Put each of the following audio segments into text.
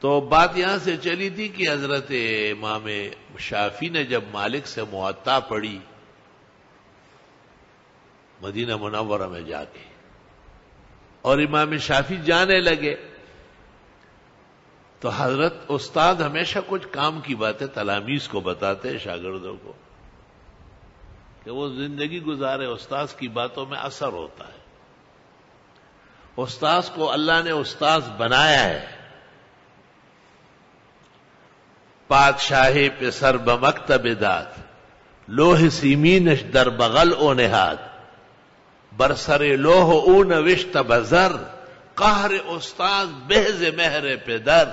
تو بات یہاں سے چلی تھی کہ حضرت امام شافعی نے جب مالک سے موطا پڑھی مدینہ منورہ میں جا کے، اور امام شافعی جانے لگے، تو حضرت استاد ہمیشہ کچھ کام کی باتیں تلاميذ کو بتاتے ہیں، شاگردوں کو، کہ وہ زندگی گزارے، استاذ کی باتوں میں اثر ہوتا ہے۔ استاذ کو اللہ نے استاذ بنایا ہے، پادشاہ پہ سر بمکتب داد، لوح سیمینش در بغل او نہاد، برسر لوح او نوشت بزر، قہر استاذ بہز مہر پدر۔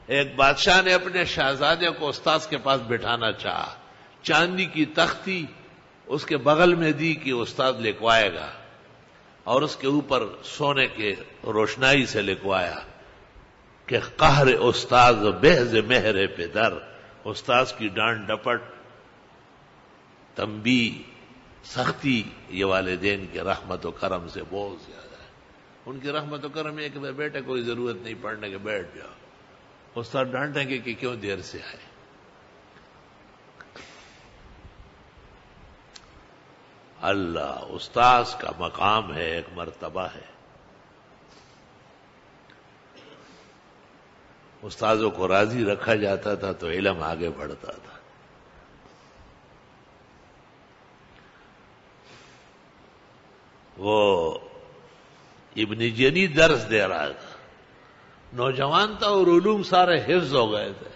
ایک بادشاہ نے اپنے شہزادے کو استاذ کے پاس بٹھانا چاہا، چاندی کی تختی اس کے بغل میں دی کہ استاد لکھوائے گا، اور اس کے اوپر سونے کے روشنائی سے لکھوایا کہ قہر استاذ بہز مہر پدر، استاذ کی ڈانٹ ڈپٹ، تنبیہ، سختی یہ والدین کے رحمت و کرم سے بہت زیادہ ہے۔ ان کی رحمت و کرم ہے کہ بیٹے کوئی ضرورت نہیں پڑھنے کے، بیٹھ جاؤ۔ استاد ڈانٹیں گے کہ کیوں دیر سے آئے۔ اللہ، استاذ کا مقام ہے، ایک مرتبہ ہے۔ استاذوں کو راضی رکھا جاتا تھا تو علم آگے بڑھتا تھا۔ وہ ابن جنی درس دے رہا تھا، نوجوان تھا اور علوم سارے حفظ ہو گئے تھے،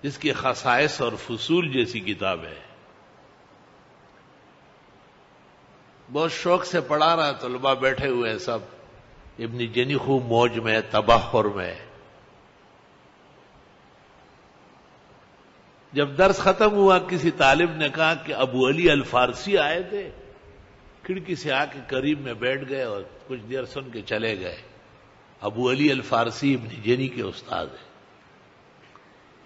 جس کی خصائص اور فصول جیسی کتاب ہے، بہت شوق سے پڑھا رہا، طلباء بیٹھے ہوئے ہیں سب، ابن جنی خوب موج میں، تبحر میں۔ جب درس ختم ہوا کسی طالب نے کہا کہ ابو علی الفارسی آئے تھے، کھڑکی سے آ کے قریب میں بیٹھ گئے اور کچھ دیر سن کے چلے گئے۔ ابو علی الفارسی ابن جنی کے استاد ہیں۔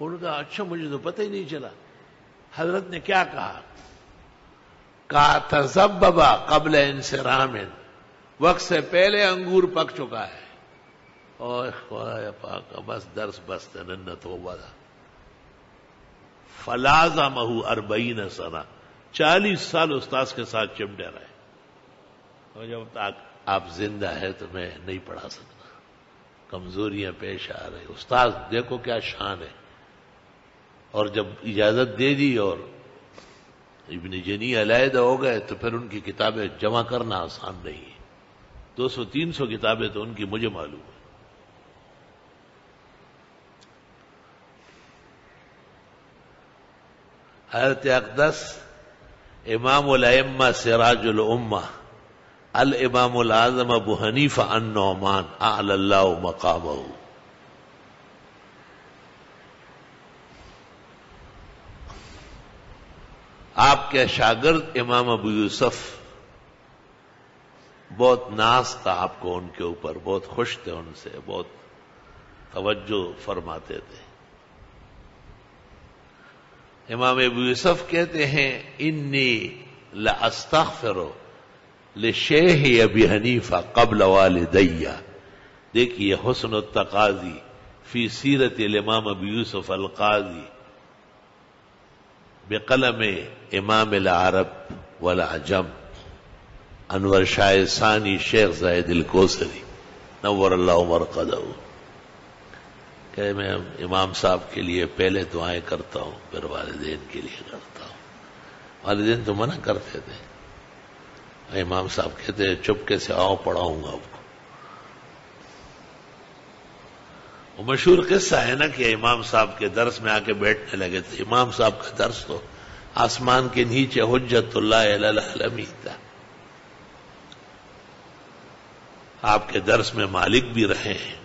انہوں نے کہا اچھا، مجھے تو پتہ ہی نہیں چلا۔ حضرت نے کیا کہا؟ کہا تذببا قبل انصرام، وقت سے پہلے انگور پک چکا ہے۔ اوہ خدا پاک، بس درس بس تنت ہو بدا فلازمہ 40 سنہ، 40 سال استاذ کے ساتھ چمٹے رہے، اور جب تک آپ زندہ ہے تو میں نہیں پڑھا سکتا، کمزوریاں پیش آ رہی۔ استاذ دیکھو کیا شان ہے۔ اور جب اجازت دے دی اور ابن جنی علیحدہ ہو گئے تو پھر ان کی کتابیں جمع کرنا آسان نہیں ہے۔ 200-300 کتابیں تو ان کی مجھے معلوم ہے۔ حضرت اقدس امام الائمہ سراج الامہ الامام الاعظم ابو حنیفہ النعمان اعلی اللہ مقامہ، آپ کے شاگرد امام ابو یوسف بہت ناز تھا آپ کو ان کے اوپر، بہت خوش تھے ان سے، بہت توجہ فرماتے تھے۔ امام ابو یوسف کہتے ہیں انی لاستغفر لشیخ ابی حنیفہ قبل والدی۔ دیکھیے حسن التقاضی فی سیرت الامام ابو یوسف القاضی بقلم امام العرب والعجم انور شاہ ثانی شیخ زاہد الکوثری نور اللہ مرقدہ، کہ میں امام صاحب کے لیے پہلے دعائیں کرتا ہوں، پھر والدین کے لیے کرتا ہوں۔ والدین تو منع کرتے تھے، امام صاحب کہتے ہیں چپکے سے آؤ پڑھاؤں گا آپ کو۔ وہ مشہور قصہ ہے نا کہ امام صاحب کے درس میں آ کے بیٹھنے لگے تھے۔ امام صاحب کا درس تو آسمان کے نیچے حجت اللہ علی العالمین تھا۔ آپ کے درس میں مالک بھی رہے ہیں۔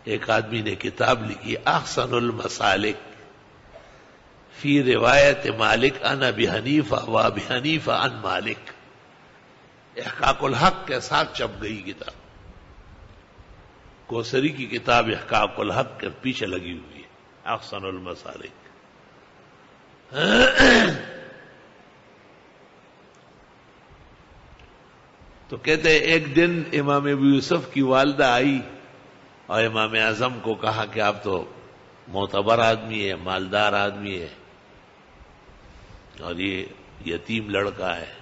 ایک آدمی نے کتاب لکھی احسن المسالک فی روایت مالک عن ابی حنیفہ و ابی حنیفہ عن مالک، احقاق الحق کے ساتھ چھپ گئی کتاب۔ کوثری کی کتاب احقاق الحق کے پیچھے لگی ہوئی ہے، احسن المسالک۔ تو کہتے ہیں ایک دن امام ابو یوسف کی والدہ آئی اور امام اعظم کو کہا کہ آپ تو معتبر آدمی ہے، مالدار آدمی ہے، اور یہ یتیم لڑکا ہے،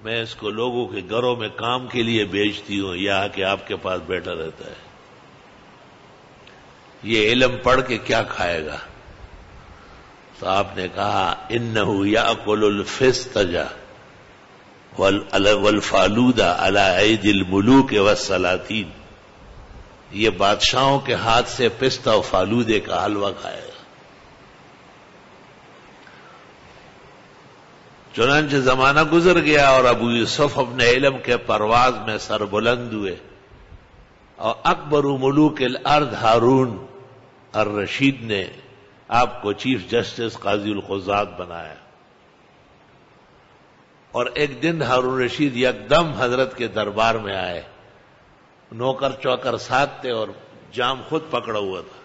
میں اس کو لوگوں کے گھروں میں کام کے لیے بیچتی ہوں، یا کہ آپ کے پاس بیٹھا رہتا ہے، یہ علم پڑھ کے کیا کھائے گا؟ تو آپ نے کہا انہ یاکل الفستج والفالود علی ایدی الملوک والسلاطین، یہ بادشاہوں کے ہاتھ سے پستہ و فالودے کا حلوہ کھائے گا۔ چنانچہ زمانہ گزر گیا اور ابو یوسف اپنے علم کے پرواز میں سربلند ہوئے، اور اکبر ملوک الارض ہارون الرشید نے آپ کو چیف جسٹس قاضی القضات بنایا، اور ایک دن ہارون رشید یکدم حضرت کے دربار میں آئے، نوکر چوکر ساتھ تھے اور جام خود پکڑا ہوا تھا،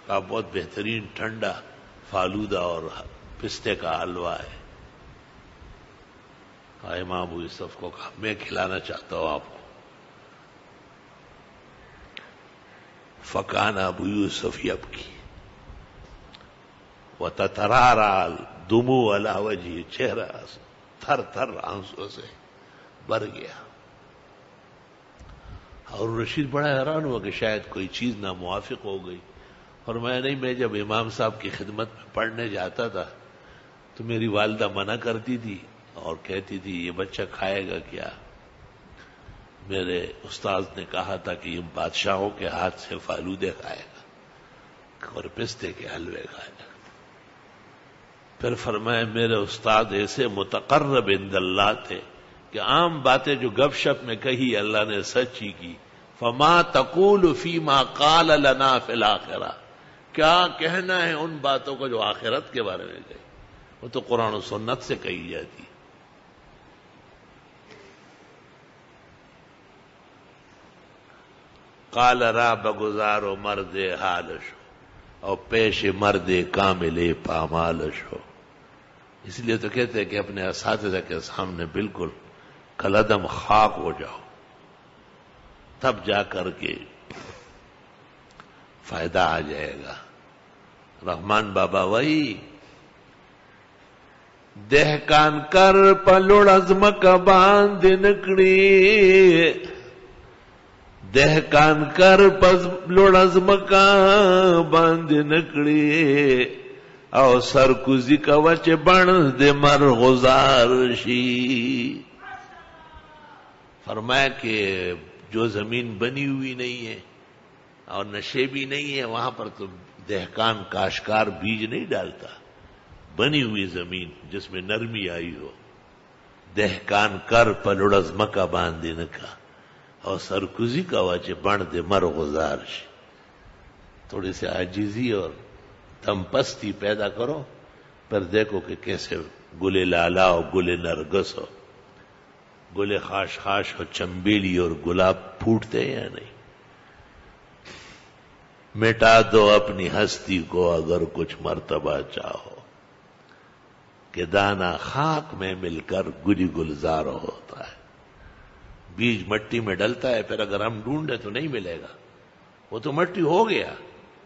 کہا بہت بہترین ٹھنڈا فالودہ اور پستے کا حلوہ ہے۔ امام ابو یوسف کو کہا میں کھلانا چاہتا ہوں آپ کو۔ فکان ابو یوسف یبکی وتترعرع الدموع علی وجہہ، چہرہ تھر تھر آنسوں سے بھر گیا۔ اور رشید بڑا حیران ہوا کہ شاید کوئی چیز ناموافق ہو گئی، اور میں جب امام صاحب کی خدمت میں پڑھنے جاتا تھا تو میری والدہ منع کرتی تھی اور کہتی تھی یہ بچہ کھائے گا کیا؟ میرے استاذ نے کہا تھا کہ یہ بادشاہوں کے ہاتھ سے فالودے کھائے گا اور پستے کے حلوے کھائے گا۔ پھر فرمایا میرے استاد ایسے متقرب عند اللہ تھے کہ عام باتیں جو گپ شپ میں کہی اللہ نے سچ ہی کی۔ فما تقول فیما قال لنا فی الآخرہ، کیا کہنا ہے ان باتوں کو جو آخرت کے بارے میں کہی، وہ تو قرآن و سنت سے کہی جاتی۔ قال را بگزار و مرد حالش اور پیش مرد کامل پامالش ہو۔ اس لیے تو کہتے ہیں کہ اپنے اساتذہ کے سامنے بالکل کلعدم خاک ہو جاؤ، تب جا کر کے فائدہ آ جائے گا۔ رحمان بابا وہی دہکان کر پلوڑ ازمک باندھ نکڑی، دہکان کر پلوڑ ازمک باندھ نکڑی، او سرکوزی کوچ بن دے مر غزارشی۔ فرمایا کہ جو زمین بنی ہوئی نہیں ہے اور نشیبی نہیں ہے وہاں پر تو دہکان کاشکار بیج نہیں ڈالتا، بنی ہوئی زمین جس میں نرمی آئی ہو۔ دہکان کر پلڑز مکا باندھنے کا اور سرکوزی کا واچے بن دے مر غزارشی۔ تھوڑی سی عاجزی اور دم پستی پیدا کرو، پھر دیکھو کہ کیسے گلے لالا ہو، گلے نرگس ہو، گلے خاش خاش ہو، چمبیلی اور گلاب پھوٹتے یا نہیں۔ مٹا دو اپنی ہستی کو اگر کچھ مرتبہ چاہو، کہ دانا خاک میں مل کر گلی گلزار ہوتا ہے۔ بیج مٹی میں ڈلتا ہے، پھر اگر ہم ڈھونڈے تو نہیں ملے گا، وہ تو مٹی ہو گیا،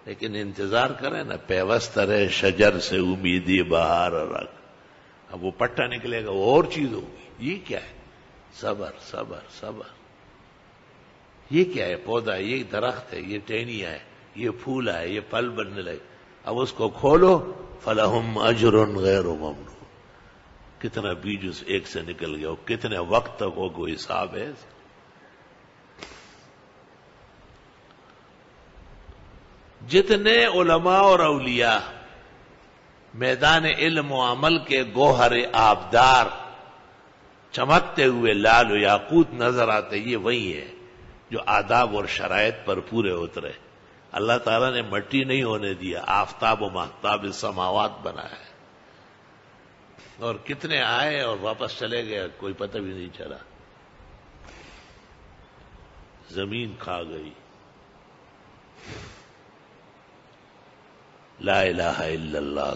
لیکن انتظار کریں نا، پیوست رہے شجر سے امیدی بہار رکھ، اب وہ پٹا نکلے گا، وہ اور چیز ہوگی۔ یہ کیا ہے؟ صبر صبر صبر۔ یہ کیا ہے؟ پودا، یہ درخت ہے، یہ ٹہنیاں ہے، یہ پھول ہے، یہ پھل بننے لگے، اب اس کو کھولو فلہم اجر غیر ممنون۔ کتنا بیج اس ایک سے نکل گیا، کتنے وقت تک وہ کوئی حساب ہے؟ جتنے علماء اور اولیاء میدان علم و عمل کے گوہر آبدار چمکتے ہوئے لال و یاقوت نظر آتے، یہ وہی ہے جو آداب اور شرائط پر پورے اترے۔ اللہ تعالیٰ نے مٹی نہیں ہونے دیا، آفتاب و مہتاب سماوات بنایا ہے، اور کتنے آئے اور واپس چلے گئے کوئی پتہ بھی نہیں چلا، زمین کھا گئی۔ لا الہ الا اللہ۔